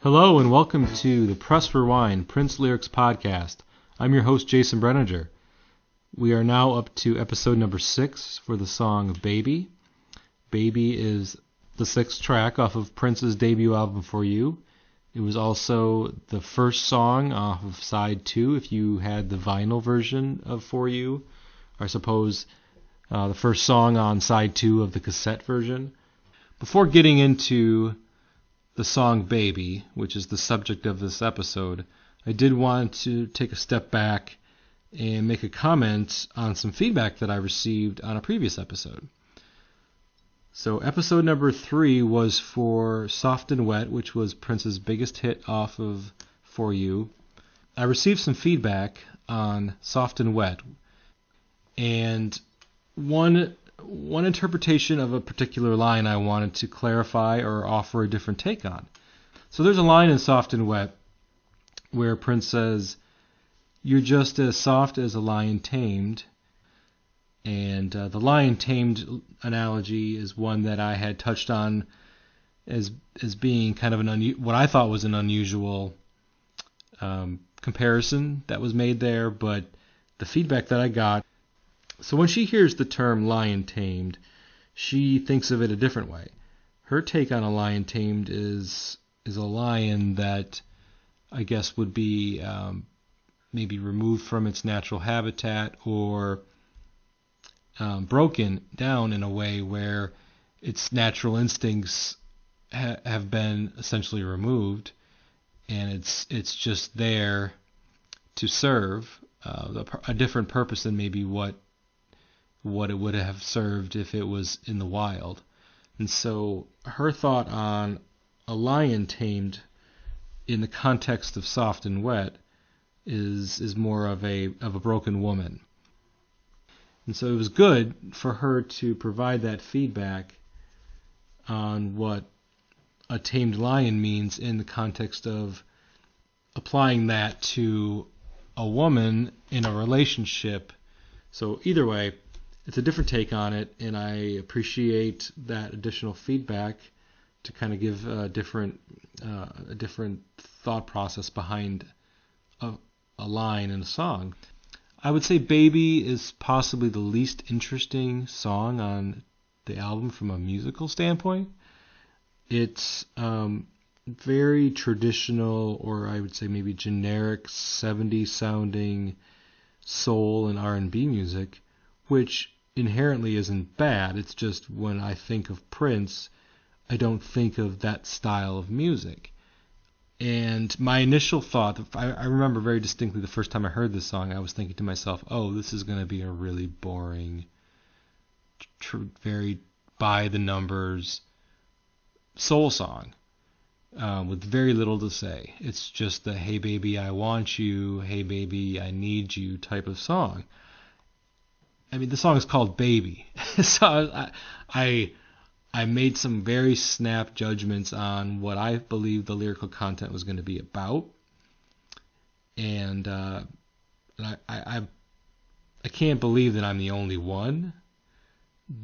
Hello and welcome to the Press Rewind Prince Lyrics Podcast. I'm your host, Jason Brenninger. We are now up to episode number 6 for the song Baby. Baby is the 6th track off of Prince's debut album For You. It was also the first song off of side 2 if you had the vinyl version of For You. Or I suppose the first song on side 2 of the cassette version. Before getting into the song Baby, which is the subject of this episode, I did want to take a step back and make a comment on some feedback that I received on a previous episode. So episode number 3 was for Soft and Wet, which was Prince's biggest hit off of For You. I received some feedback on Soft and Wet, and one interpretation of a particular line I wanted to clarify or offer a different take on. So there's a line in Soft and Wet where Prince says, "You're just as soft as a lion tamed." And the lion tamed analogy is one that I had touched on as being kind of what I thought was an unusual comparison that was made there, but the feedback that I got, so when she hears the term lion tamed, she thinks of it a different way. Her take on a lion tamed is a lion that I guess would be maybe removed from its natural habitat or broken down in a way where its natural instincts have been essentially removed, and it's just there to serve a different purpose than maybe what it would have served if it was in the wild. And so her thought on a lion tamed in the context of Soft and Wet is more of a broken woman. And so it was good for her to provide that feedback on what a tamed lion means in the context of applying that to a woman in a relationship. So either way, it's a different take on it, and I appreciate that additional feedback to kind of give a different thought process behind a line in a song. I would say Baby is possibly the least interesting song on the album from a musical standpoint. It's very traditional, or I would say maybe generic 70s sounding soul and R&B music, which inherently isn't bad. It's just when I think of Prince, I don't think of that style of music. And my initial thought, I remember very distinctly the first time I heard this song, I was thinking to myself, oh, this is going to be a really boring, very by-the-numbers soul song with very little to say. It's just the hey baby, I want you, hey baby, I need you type of song. I mean, the song is called Baby. So I made some very snap judgments on what I believed the lyrical content was going to be about. And I can't believe that I'm the only one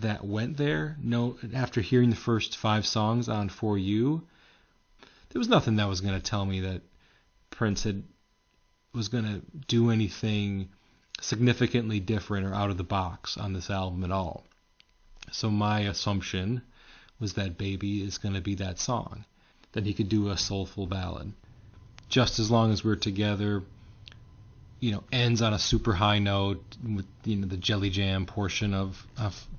that went there. No, after hearing the first 5 songs on For You, there was nothing that was going to tell me that Prince was going to do anything significantly different or out of the box on this album at all. So my assumption was that Baby is going to be that song, that he could do a soulful ballad. Just As Long As We're Together, ends on a super high note with the Jelly Jam portion of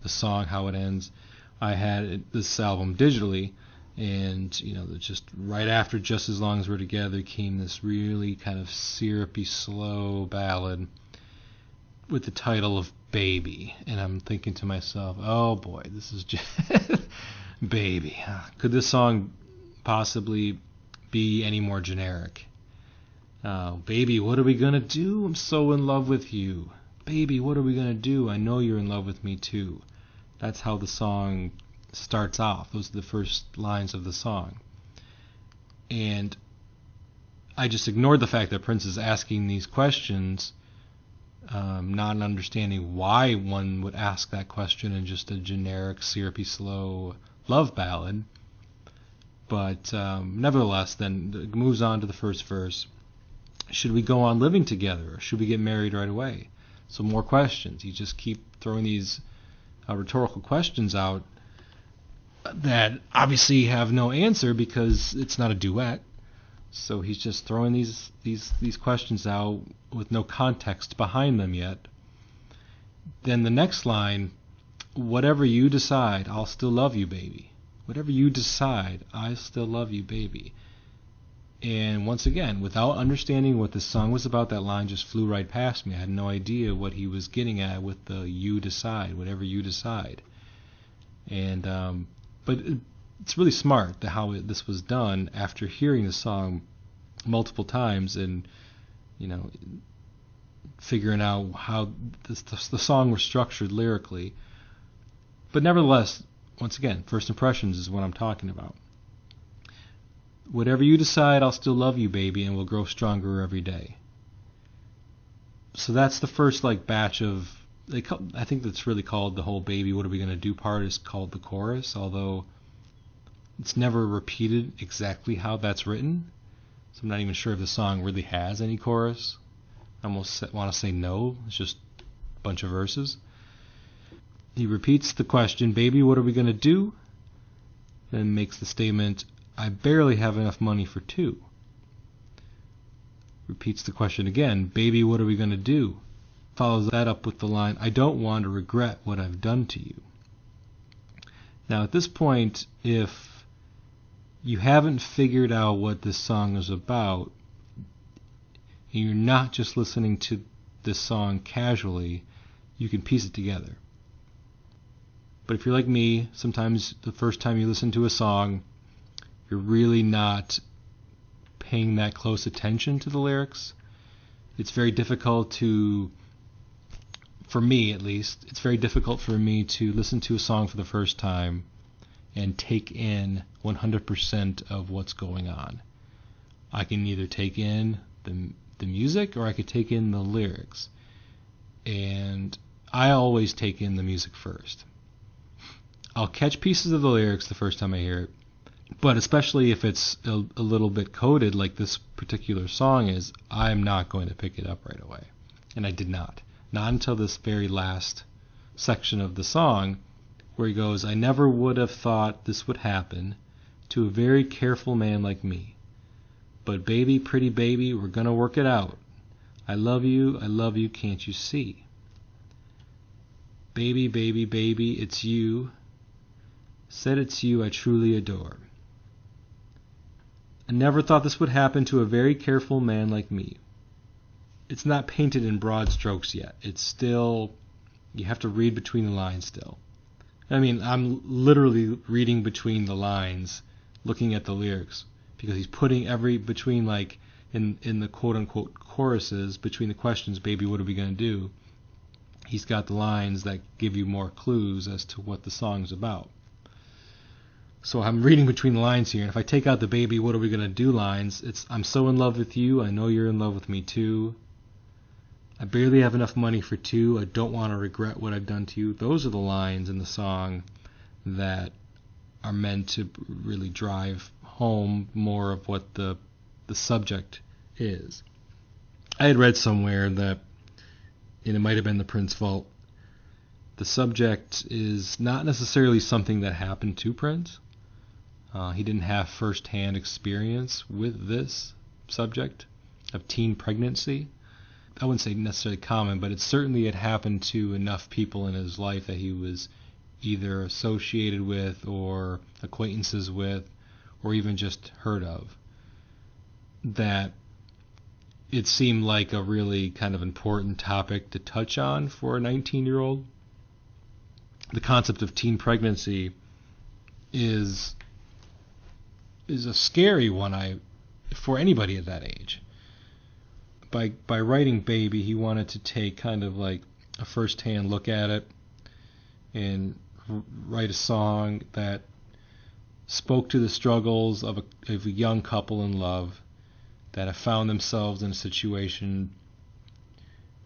the song, how it ends. I had this album digitally, and just right after Just As Long As We're Together came this really kind of syrupy, slow ballad with the title of Baby, and I'm thinking to myself, oh boy, this is just Baby. Could this song possibly be any more generic? Baby, what are we gonna do? I'm so in love with you. Baby, what are we gonna do? I know you're in love with me too. That's how the song starts off. Those are the first lines of the song. And I just ignored the fact that Prince is asking these questions, not understanding why one would ask that question in just a generic, syrupy, slow love ballad. But nevertheless, then it moves on to the first verse. Should we go on living together, or should we get married right away? So more questions. You just keep throwing these rhetorical questions out that obviously have no answer because it's not a duet. So he's just throwing these questions out with no context behind them yet. Then the next line, whatever you decide, I'll still love you, baby. Whatever you decide, I still love you, baby. And once again, without understanding what this song was about, that line just flew right past me. I had no idea what he was getting at with the you decide, whatever you decide. And but it's really the how this was done after hearing the song multiple times and, figuring out how the song was structured lyrically. But nevertheless, once again, first impressions is what I'm talking about. Whatever you decide, I'll still love you, baby, and we'll grow stronger every day. So that's the first batch of, I think that's really called the whole baby, what are we going to do part is called the chorus, although it's never repeated exactly how that's written. So I'm not even sure if the song really has any chorus. I almost want to say no, it's just a bunch of verses. He repeats the question, baby, what are we going to do? And makes the statement, I barely have enough money for two. Repeats the question again, baby, what are we going to do? Follows that up with the line, I don't want to regret what I've done to you. Now at this point, if you haven't figured out what this song is about, and you're not just listening to this song casually, you can piece it together. But if you're like me, sometimes the first time you listen to a song, you're really not paying that close attention to the lyrics. It's very difficult for me at least, it's very difficult for me to listen to a song for the first time and take in 100% of what's going on. I can either take in the music or I could take in the lyrics. And I always take in the music first. I'll catch pieces of the lyrics the first time I hear it, but especially if it's a little bit coded like this particular song is, I'm not going to pick it up right away. And I did not. Not until this very last section of the song where he goes, I never would have thought this would happen to a very careful man like me. But baby, pretty baby, we're going to work it out. I love you, can't you see? Baby, baby, baby, it's you. Said it's you I truly adore. I never thought this would happen to a very careful man like me. It's not painted in broad strokes yet. It's still, you have to read between the lines still. I mean, I'm literally reading between the lines, looking at the lyrics, because he's putting between in the quote-unquote choruses, between the questions, baby, what are we going to do? He's got the lines that give you more clues as to what the song's about. So I'm reading between the lines here, and if I take out the baby, what are we going to do lines, it's I'm so in love with you, I know you're in love with me too. I barely have enough money for two, I don't want to regret what I've done to you. Those are the lines in the song that are meant to really drive home more of what the subject is. I had read somewhere that, and it might have been the Prince Vault, the subject is not necessarily something that happened to Prince. He didn't have first-hand experience with this subject of teen pregnancy. I wouldn't say necessarily common, but it certainly had happened to enough people in his life that he was either associated with or acquaintances with or even just heard of, that it seemed like a really kind of important topic to touch on for a 19-year-old. The concept of teen pregnancy is a scary one for anybody at that age. By writing Baby, he wanted to take kind of like a first-hand look at it and write a song that spoke to the struggles of a young couple in love that have found themselves in a situation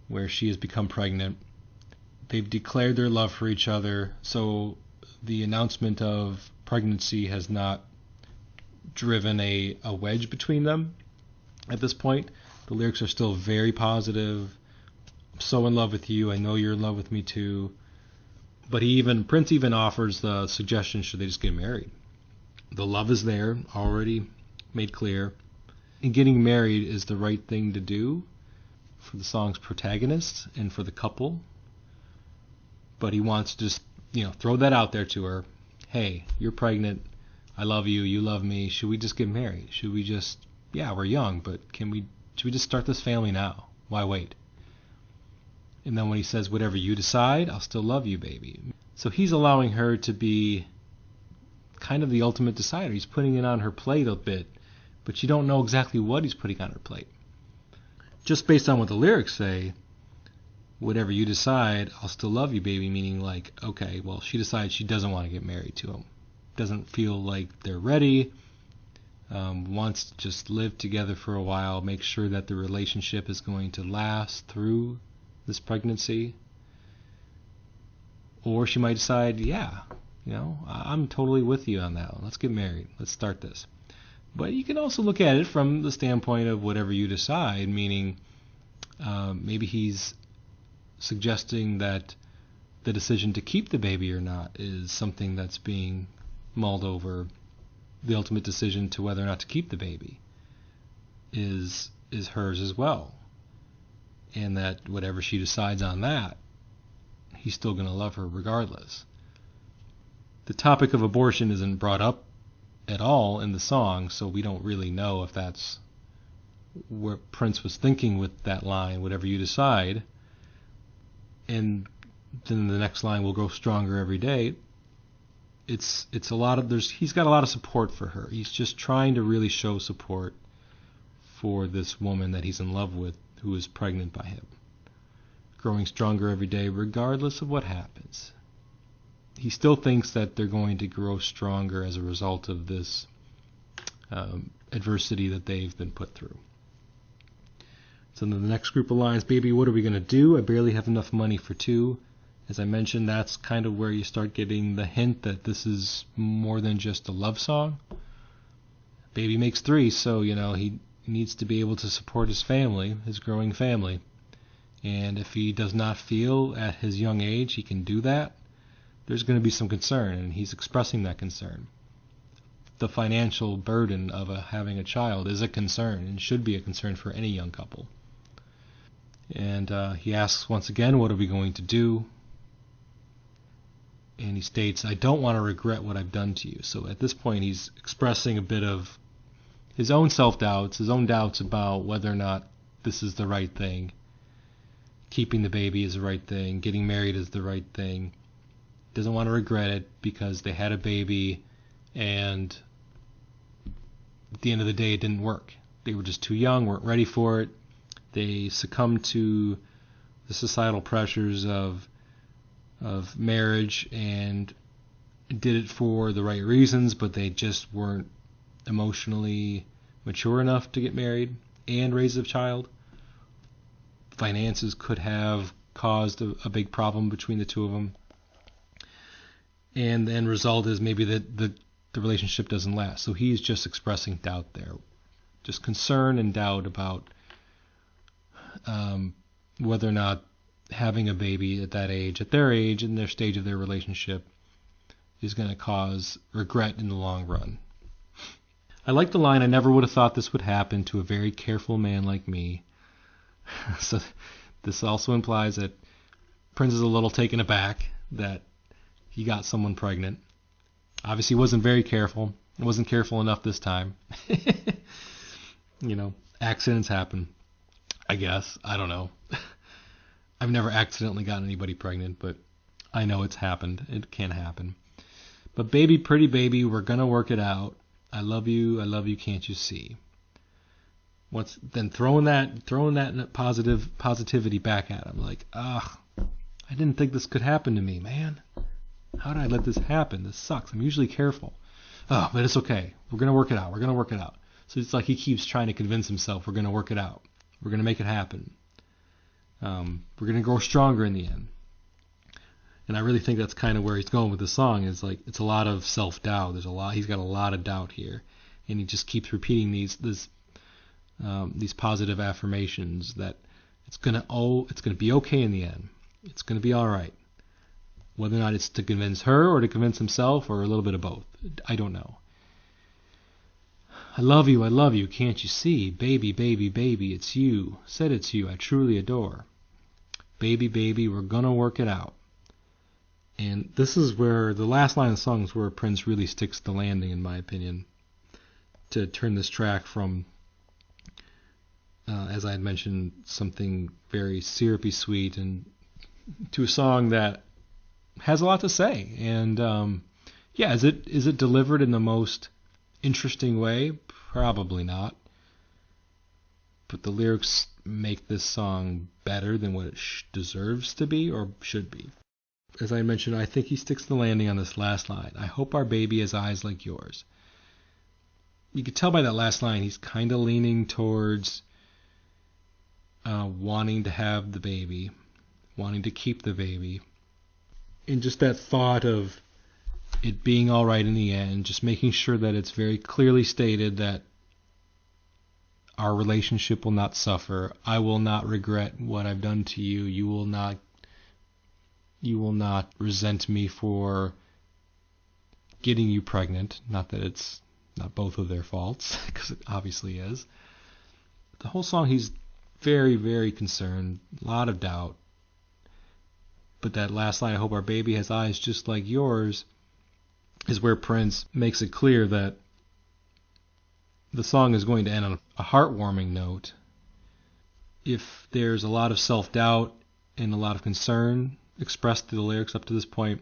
where she has become pregnant. They've declared their love for each other, so the announcement of pregnancy has not driven a wedge between them at this point. The lyrics are still very positive. I'm so in love with you. I know you're in love with me too. But Prince even offers the suggestion, should they just get married? The love is there, already made clear. And getting married is the right thing to do for the song's protagonist and for the couple. But he wants to just, throw that out there to her. Hey, you're pregnant. I love you. You love me. Should we just get married? Should we just, we're young, but should we just start this family now? Why wait? And then when he says, whatever you decide, I'll still love you, baby. So he's allowing her to be kind of the ultimate decider. He's putting it on her plate a bit, but you don't know exactly what he's putting on her plate. Just based on what the lyrics say, whatever you decide, I'll still love you, baby, meaning like, okay, well, she decides she doesn't want to get married to him. Doesn't feel like they're ready. Wants to just live together for a while, make sure that the relationship is going to last through this pregnancy. Or she might decide, I'm totally with you on that one. Let's get married. Let's start this. But you can also look at it from the standpoint of whatever you decide, meaning maybe he's suggesting that the decision to keep the baby or not is something that's being mulled over. The ultimate decision to whether or not to keep the baby is hers as well. And that whatever she decides on that, he's still going to love her regardless. The topic of abortion isn't brought up at all in the song, so we don't really know if that's what Prince was thinking with that line, whatever you decide. And then the next line will grow stronger every day. It's a lot of he's got a lot of support for her. He's just trying to really show support for this woman that he's in love with, who is pregnant by him. Growing stronger every day regardless of what happens. He still thinks that they're going to grow stronger as a result of this adversity that they've been put through. So then the next group of lines, baby, what are we going to do? I barely have enough money for two. As I mentioned, that's kind of where you start getting the hint that this is more than just a love song. Baby makes three, so, he needs to be able to support his family, his growing family. And if he does not feel at his young age he can do that, there's going to be some concern, and he's expressing that concern. The financial burden of having a child is a concern, and should be a concern for any young couple. And he asks once again, what are we going to do? And he states, I don't want to regret what I've done to you. So at this point he's expressing a bit of his own self-doubts, his own doubts about whether or not this is the right thing. Keeping the baby is the right thing. Getting married is the right thing. Doesn't want to regret it because they had a baby and at the end of the day it didn't work. They were just too young, weren't ready for it. They succumbed to the societal pressures of marriage and did it for the right reasons, but they just weren't emotionally mature enough to get married and raise a child. Finances could have caused a big problem between the two of them. And the end result is maybe that the relationship doesn't last. So he's just expressing doubt there. Just concern and doubt about whether or not having a baby at that age, at their age, in their stage of their relationship, is going to cause regret in the long run. I like the line, I never would have thought this would happen to a very careful man like me. So this also implies that Prince is a little taken aback that he got someone pregnant. Obviously wasn't very careful. It wasn't careful enough this time. Accidents happen, I guess. I don't know. I've never accidentally gotten anybody pregnant, but I know it's happened. It can happen. But baby, pretty baby, we're going to work it out. I love you, can't you see? Then throwing that positivity back at him, like, I didn't think this could happen to me, man. How did I let this happen? This sucks. I'm usually careful. Oh, but it's okay. We're going to work it out. We're going to work it out. So it's like he keeps trying to convince himself we're going to work it out. We're going to make it happen. We're going to grow stronger in the end. And I really think that's kind of where he's going with the song, is like it's a lot of self-doubt. He's got a lot of doubt here. and he just keeps repeating these positive affirmations that it's gonna be okay in the end. It's gonna be all right. Whether or not it's to convince her or to convince himself or a little bit of both, I don't know. I love you, can't you see? Baby, baby, baby, it's you. Said it's you I truly adore. Baby, baby, we're gonna work it out. And this is where the last line of the song is where Prince really sticks the landing, in my opinion, to turn this track from, as I had mentioned, something very syrupy sweet and to a song that has a lot to say. And is it delivered in the most interesting way? Probably not. But the lyrics make this song better than what it deserves to be or should be. As I mentioned, I think he sticks the landing on this last line. I hope our baby has eyes like yours. You could tell by that last line he's kind of leaning towards wanting to have the baby, wanting to keep the baby. And just that thought of it being all right in the end, just making sure that it's very clearly stated that our relationship will not suffer. I will not regret what I've done to you. You will not resent me for getting you pregnant. Not that it's not both of their faults, because it obviously is. The whole song, he's very, very concerned, a lot of doubt. But that last line, I hope our baby has eyes just like yours, is where Prince makes it clear that the song is going to end on a heartwarming note. If there's a lot of self-doubt and a lot of concern expressed through the lyrics up to this point,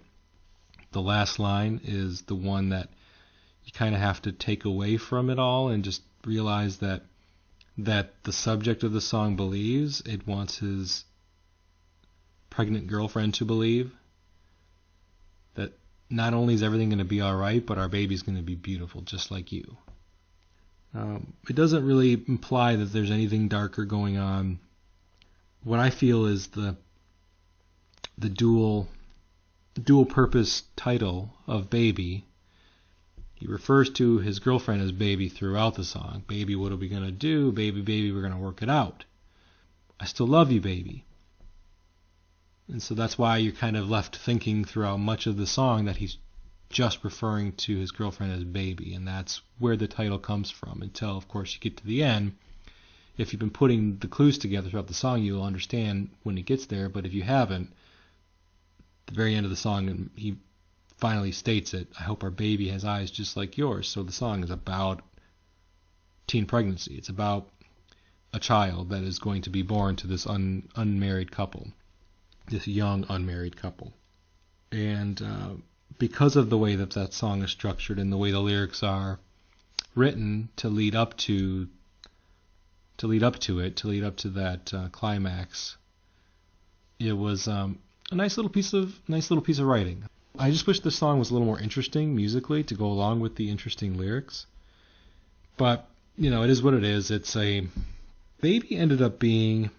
the last line is the one that you kind of have to take away from it all and just realize that the subject of the song believes. It wants his pregnant girlfriend to believe that not only is everything going to be all right, but our baby's going to be beautiful, just like you. It doesn't really imply that there's anything darker going on. What I feel is the dual purpose title of Baby. He refers to his girlfriend as Baby throughout the song. Baby, what are we going to do? Baby, baby, we're going to work it out. I still love you, baby. And so that's why you're kind of left thinking throughout much of the song that he's just referring to his girlfriend as Baby, and that's where the title comes from, until, of course, you get to the end. If you've been putting the clues together throughout the song, you'll understand when it gets there, but if you haven't, at the very end of the song, he finally states it, I hope our baby has eyes just like yours. So the song is about teen pregnancy. It's about a child that is going to be born to this unmarried couple, this young unmarried couple. And because of the way that song is structured and the way the lyrics are written to lead up to that climax, it was a nice little piece of writing. I just wish the song was a little more interesting musically to go along with the interesting lyrics. But, it is what it is. It's Baby ended up being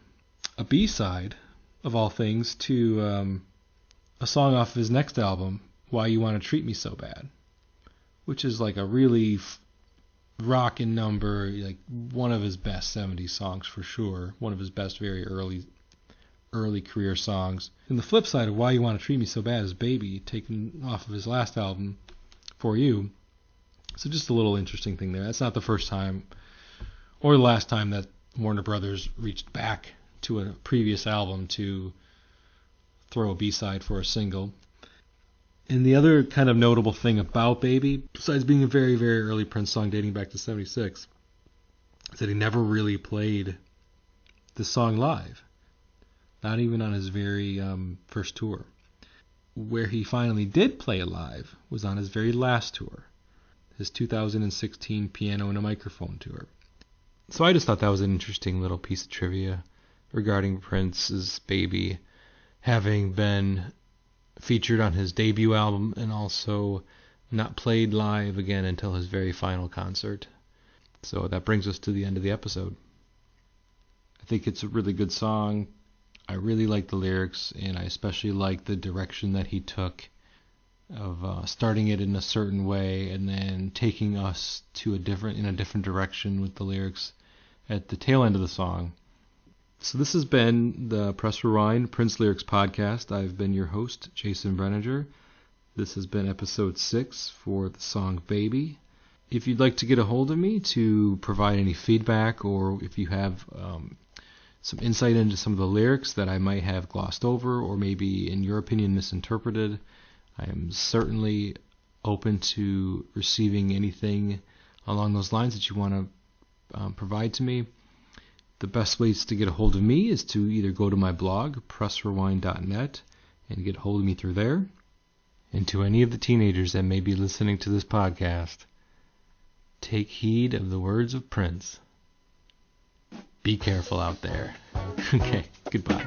a B-side, of all things, to a song off of his next album, Why You Want to Treat Me So Bad, which is like a really rockin' number, like one of his best 70s songs for sure, one of his best very early career songs. And the flip side of Why You Want to Treat Me So Bad is Baby, taken off of his last album, For You. So just a little interesting thing there. That's not the first time or the last time that Warner Brothers reached back to a previous album to throw a B-side for a single. And the other kind of notable thing about Baby, besides being a very, very early Prince song dating back to 76, is that he never really played the song live. Not even on his very first tour. Where he finally did play it live was on his very last tour, his 2016 Piano and a Microphone tour. So I just thought that was an interesting little piece of trivia regarding Prince's Baby having been featured on his debut album and also not played live again until his very final concert. So that brings us to the end of the episode. I think it's a really good song. I really like the lyrics, and I especially like the direction that he took starting it in a certain way and then taking us to in a different direction with the lyrics at the tail end of the song. So this has been the Press Rewind Prince Lyrics podcast. I've been your host, Jason Brenninger. This has been episode 6 for the song Baby. If you'd like to get a hold of me to provide any feedback, or if you have some insight into some of the lyrics that I might have glossed over or maybe, in your opinion, misinterpreted, I am certainly open to receiving anything along those lines that you want to provide to me. The best ways to get a hold of me is to either go to my blog, pressrewind.net, and get a hold of me through there. And to any of the teenagers that may be listening to this podcast, take heed of the words of Prince. Be careful out there. Okay, goodbye.